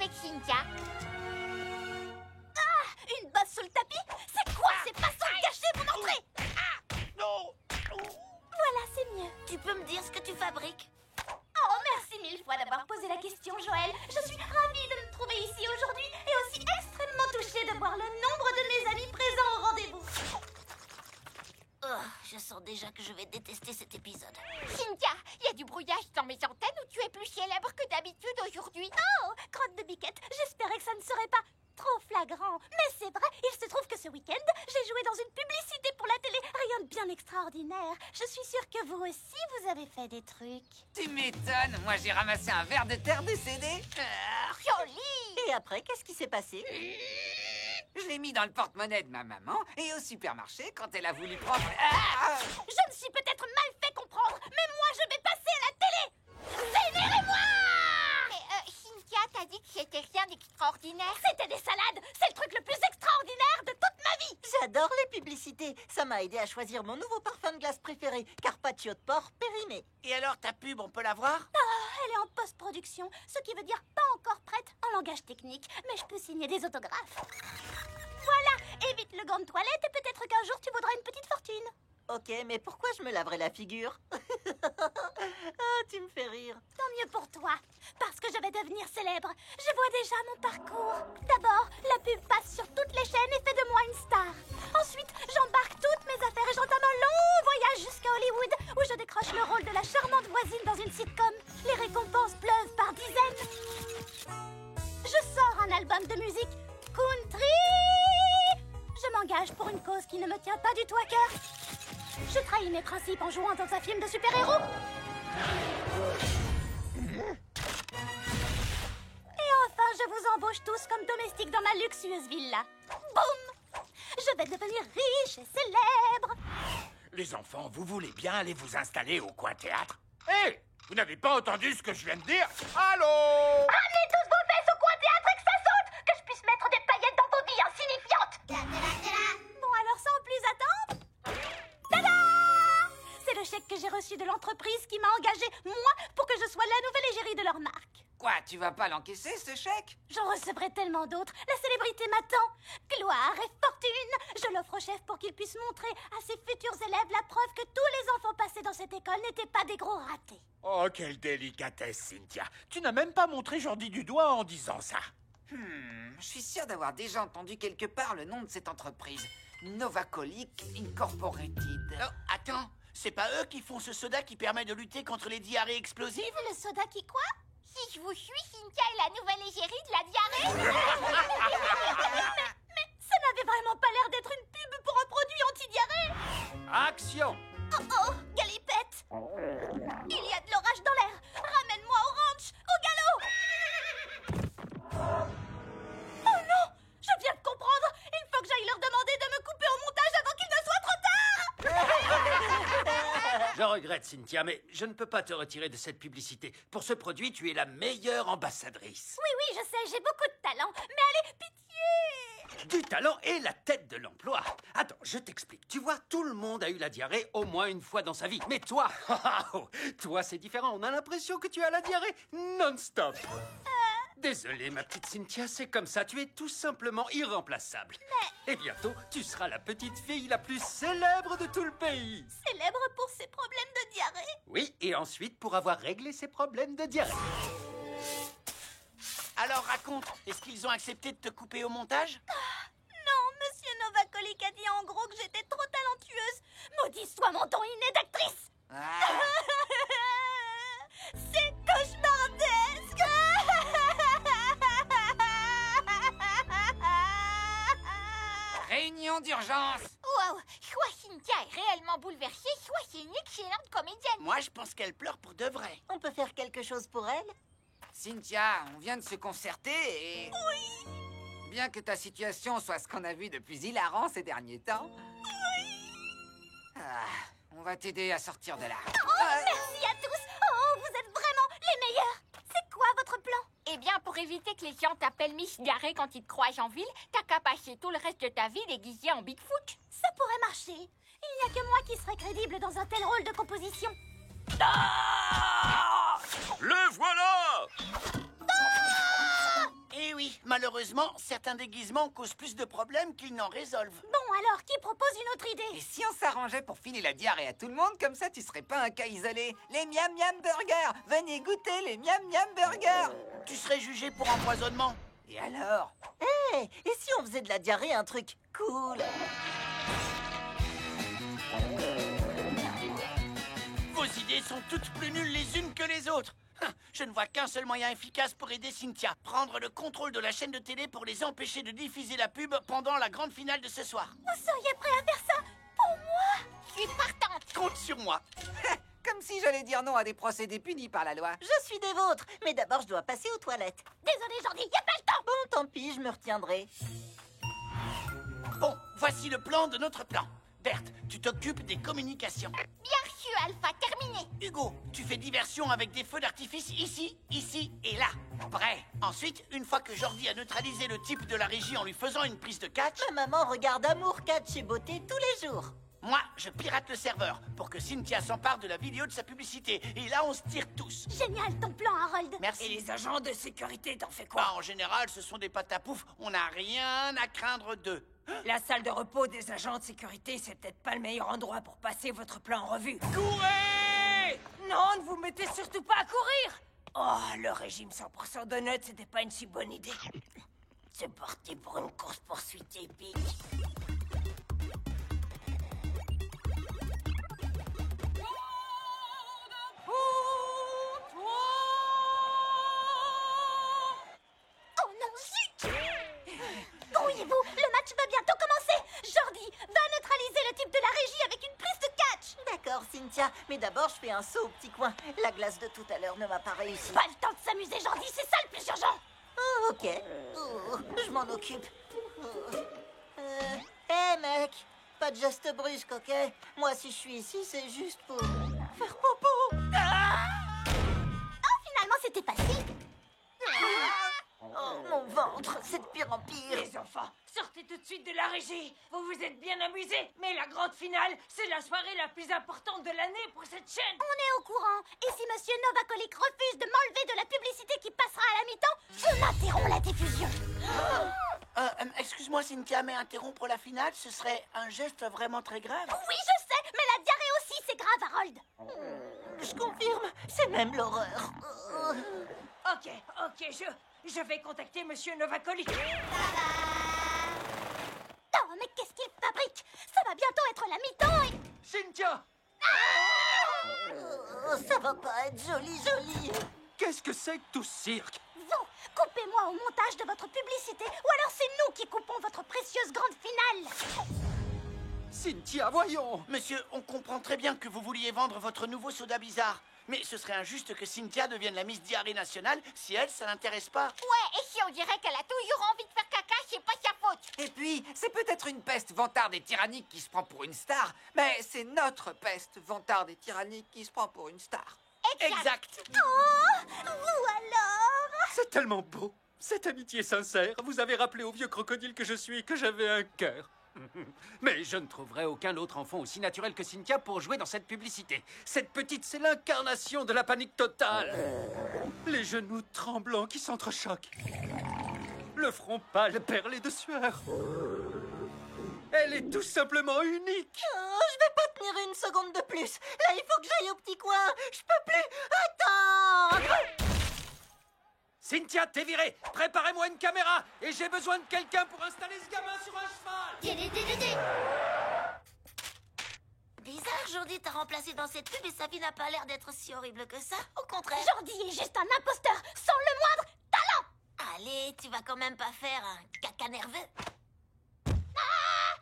avec Cynthia. Une bosse sous le tapis? C'est quoi ces façons de cacher mon entrée? Non. Voilà, c'est mieux. Tu peux me dire ce que tu fabriques? Oh, merci mille fois d'avoir posé la question, Joël. Je suis ravie de me trouver ici aujourd'hui et aussi extrêmement touchée de voir le nombre de mes amis présents au rendez-vous. Oh, je sens déjà que je vais détester cet épisode. Cynthia, il y a du brouillage dans mes antennes ou tu es plus célèbre que d'habitude aujourd'hui? Oh, crotte de biquette, j'espérais que ça ne serait pas trop flagrant. Mais c'est vrai, il se trouve que ce week-end, j'ai joué dans une publicité pour la télé. Rien de bien extraordinaire. Je suis sûre que vous aussi, vous avez fait des trucs. Tu m'étonnes, moi j'ai ramassé un verre de terre décédé. Joli! Et après, qu'est-ce qui s'est passé? Je l'ai mis dans le porte-monnaie de ma maman et au supermarché quand elle a voulu prendre... Je me suis peut-être mal fait comprendre, mais moi, je vais passer à la télé. Vénérez-moi! Mais Cynthia, t'as dit que c'était rien d'extraordinaire. C'était des salades. C'est le truc le plus extraordinaire de toute ma vie. J'adore les publicités. Ça m'a aidé à choisir mon nouveau parfum de glace préféré, Carpaccio de porc périmé. Et alors, ta pub, on peut la voir? Elle est en post-production, ce qui veut dire pas encore prête en langage technique, mais je peux signer des autographes. Voilà, évite le gant de toilette et peut-être qu'un jour tu vaudras une petite fortune. Ok, mais pourquoi je me laverais la figure? Ah, tu me fais rire. Tant mieux pour toi, parce que je vais devenir célèbre. Je vois déjà mon parcours. D'abord, la pub passe sur toutes les chaînes et fait de moi une star. Ensuite, j'embarque toutes mes affaires et j'entame un long voyage jusqu'à Hollywood, où je décroche le rôle de la charmante voisine dans une sitcom. Les récompenses pleuvent par dizaines. Je sors un album de musique country. Je m'engage pour une cause qui ne me tient pas du tout à cœur. Je trahis mes principes en jouant dans un film de super-héros. Et enfin, je vous embauche tous comme domestiques dans ma luxueuse villa. Boum! Je vais devenir riche et célèbre. Les enfants, vous voulez bien aller vous installer au coin théâtre? Hé! Vous n'avez pas entendu ce que je viens de dire? Allô? Ramenez tous vos fesses au coin théâtre et que ça saute! Que je puisse mettre des paillettes dans vos vies insignifiantes! Bon, alors sans plus attendre... Tada! C'est le chèque que j'ai reçu de l'entreprise qui m'a engagé, moi, pour que je sois la nouvelle égérie de leur marque. Quoi, tu vas pas l'encaisser, ce chèque? J'en recevrai tellement d'autres. La célébrité m'attend. Gloire et fortune. Je l'offre au chef pour qu'il puisse montrer à ses futurs élèves la preuve que tous les enfants passés dans cette école n'étaient pas des gros ratés. Oh, quelle délicatesse, Cynthia. Tu n'as même pas montré Jordi du doigt en disant ça. Je suis sûr d'avoir déjà entendu quelque part le nom de cette entreprise. Novacolic Incorporated. Oh, attends, c'est pas eux qui font ce soda qui permet de lutter contre les diarrhées explosives? Le soda qui quoi? Si je vous suis, Cynthia est la nouvelle égérie de la diarrhée. Mais ça n'avait vraiment pas l'air d'être une pub pour un produit anti-diarrhée. Action! Oh oh, galipette! Il y a de l'orage dans l'air. Ramène-moi au ranch, au galop! Oh non! Je viens de comprendre. Il faut que j'aille leur demander de me couper au montage avant qu'il ne soit trop tard. Je regrette, Cynthia, mais je ne peux pas te retirer de cette publicité. Pour ce produit, tu es la meilleure ambassadrice. Oui, oui, je sais, j'ai beaucoup de talent. Mais allez, pitié! Du talent et la tête de l'emploi. Attends, je t'explique. Tu vois, tout le monde a eu la diarrhée au moins une fois dans sa vie. Mais toi, toi, c'est différent. On a l'impression que tu as la diarrhée non-stop. Désolée, ma petite Cynthia, c'est comme ça. Tu es tout simplement irremplaçable. Et bientôt, tu seras la petite fille la plus célèbre de tout le pays. Célèbre pour ses problèmes de diarrhée. Oui, et ensuite pour avoir réglé ses problèmes de diarrhée. Alors raconte, est-ce qu'ils ont accepté de te couper au montage? Non, Monsieur Novacolic a dit en gros que j'étais trop talentueuse. Maudit soit mon ton inné d'actrice. C'est cauchemardesque. Réunion d'urgence! Wow, soit Cynthia est réellement bouleversée, soit c'est une excellente comédienne. Moi, je pense qu'elle pleure pour de vrai. On peut faire quelque chose pour elle? Cynthia, on vient de se concerter et... Oui! Bien que ta situation soit ce qu'on a vu de plus hilarant ces derniers temps... Oui! On va t'aider à sortir de là. Oh, merci à tous. Oh, vous êtes vraiment les meilleurs. C'est quoi votre plan? Eh bien, pour éviter que les gens t'appellent Miss Diarrhée quand ils te croisent en ville, t'as qu'à passer tout le reste de ta vie déguisée en Bigfoot. Ça pourrait marcher. Il n'y a que moi qui serais crédible dans un tel rôle de composition. Le voilà! Et malheureusement, certains déguisements causent plus de problèmes qu'ils n'en résolvent. Bon, alors, qui propose une autre Et idée? si on s'arrangeait pour filer la diarrhée à tout le monde, comme ça tu serais pas un cas isolé? Les miam miam burgers! Venez goûter les miam miam burgers! Tu serais jugé pour empoisonnement. Et alors? Hé, et si on faisait de la diarrhée un truc cool? Vos idées sont toutes plus nulles les unes que les autres. Je ne vois qu'un seul moyen efficace pour aider Cynthia. Prendre le contrôle de la chaîne de télé pour les empêcher de diffuser la pub pendant la grande finale de ce soir. Vous seriez prêt à faire ça pour moi? Je suis partante. Compte sur moi. Comme si j'allais dire non à des procédés punis par la loi. Je suis des vôtres, mais d'abord je dois passer aux toilettes. Désolé, Jordi, y a pas le temps. Bon, tant pis, je me retiendrai. Bon, voici le plan de notre plan. Berthe, tu t'occupes des communications. Bien reçu, Alpha. Terminé. Hugo, tu fais diversion avec des feux d'artifice ici, ici et là. Prêt. Ensuite, une fois que Jordi a neutralisé le type de la régie en lui faisant une prise de catch, Ma maman regarde Amour, Catch et Beauté tous les jours. moi, je pirate le serveur pour que Cynthia s'empare de la vidéo de sa publicité. Et là, on se tire tous. Génial ton plan, Harold. Merci. Et les agents de sécurité, t'en fais quoi? Bah, en général, ce sont des patapoufs. On n'a rien à craindre d'eux. La salle de repos des agents de sécurité, c'est peut-être pas le meilleur endroit pour passer votre plan en revue. Courez! Non, ne vous mettez surtout pas à courir! Oh, le régime 100% donuts, c'était pas une si bonne idée. C'est parti pour une course-poursuite épique. Oh non, zut! Grouillez-vous, le match va bientôt commencer. Jordi, va neutraliser le type de la régie avec une prise de catch. D'accord, Cynthia, mais d'abord je fais un saut au petit coin. La glace de tout à l'heure ne m'a pas réussi. Pas le temps de s'amuser, Jordi, c'est ça le plus urgent. Oh, ok. Oh, je m'en occupe. Hé mec, pas de geste brusque, ok? Moi si je suis ici, c'est juste pour faire popo. Oh, finalement, c'était facile. Oh, mon ventre, c'est de pire en pire. Les enfants, sortez tout de suite de la régie. Vous vous êtes bien amusés, mais la grande finale, c'est la soirée la plus importante de l'année pour cette chaîne. On est au courant. Et si Monsieur Novacolic refuse de m'enlever de la publicité qui passera à la mi-temps, je m'interromps la diffusion. Excuse-moi, Cynthia, mais interrompre la finale, ce serait un geste vraiment très grave. Oui, je sais, mais la diarrhée aussi, c'est grave, Harold. Je confirme, c'est même l'horreur. Ok, je vais contacter Monsieur Novacolic. Oh, mais qu'est-ce qu'il fabrique? Ça va bientôt être la mi-temps et... Cynthia! Oh, ça va pas être joli. Qu'est-ce que c'est que tout ce cirque? Vous, coupez-moi au montage de votre publicité, ou alors c'est nous qui coupons votre précieuse grande finale. Cynthia, voyons! Monsieur, on comprend très bien que vous vouliez vendre votre nouveau soda bizarre. Mais ce serait injuste que Cynthia devienne la Miss Diarrhée nationale si elle, ça l'intéresse pas. Ouais, et si on dirait qu'elle a toujours envie de faire caca, c'est pas sa faute. Et puis, c'est peut-être une peste vantarde et tyrannique qui se prend pour une star, mais c'est notre peste vantarde et tyrannique qui se prend pour une star. Exact. Oh, vous alors? C'est tellement beau! Cette amitié sincère, vous avez rappelé au vieux crocodile que je suis que j'avais un cœur. Mais je ne trouverai aucun autre enfant aussi naturel que Cynthia pour jouer dans cette publicité. Cette petite, c'est l'incarnation de la panique totale. Les genoux tremblants qui s'entrechoquent. Le front pâle perlé de sueur. Elle est tout simplement unique. Oh, je vais pas tenir une seconde de plus. Là, il faut que j'aille au petit coin. Je peux plus attendre. Cynthia, t'es virée. Préparez-moi une caméra et j'ai besoin de quelqu'un pour installer ce gamin sur un cheval. Bizarre, Jordi t'a remplacé dans cette pub et sa vie n'a pas l'air d'être si horrible que ça. Au contraire. Jordi est juste un imposteur, sans le moindre talent. Allez, tu vas quand même pas faire un caca nerveux. Ah!